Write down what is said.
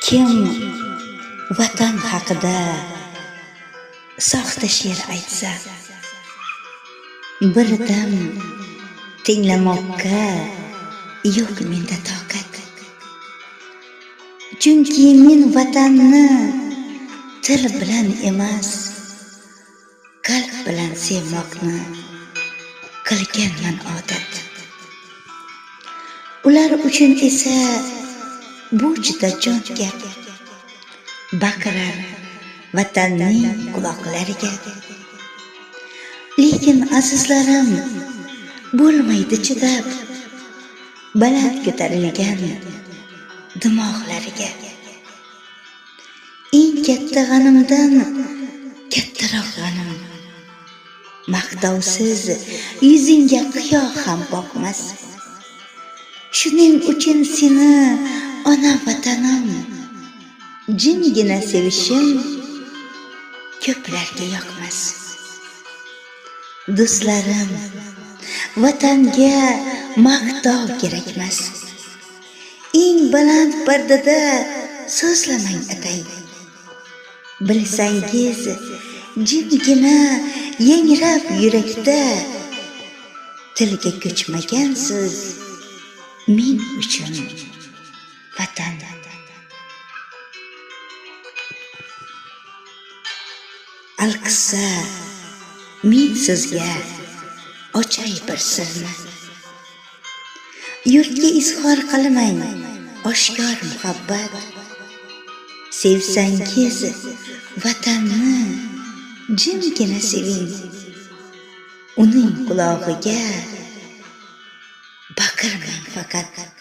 Kim vatan haqida soxta she'r aytsa, birdan tinglamoqqa yo'q menda toqat. Chunki men vatanni til bilan emas, qalb bilan sevmoqni qilganman odat. Ular uchun esa bu juda jon gap. Baqirar vatanning quloqlariga. Lekin azizlarim, bo'lmaydi chidab baland ko'tarilgan dimoqlariga. Eng katta g'animdan kattaroq g'anim, maqtovsiz yuzingga qiyo ham boqmas. Shuning uchun seni ona vatanim, jimgina sevishim ko'plarga yoqmas. Do'stlarim, vatanga maqtov kerakmas. Eng baland pardada so'zlamang atay. Bilsangiz, jimgina yangrab yurakda tilga ko'chmagansiz men uchun vatan. Alqissa, men sizga ochay bir sirni. Yurtga izhor qilmang oshkor muhabbat. Sevsangiz vatanni jimgina seving. Uning qulog'iga baqirmang faqat.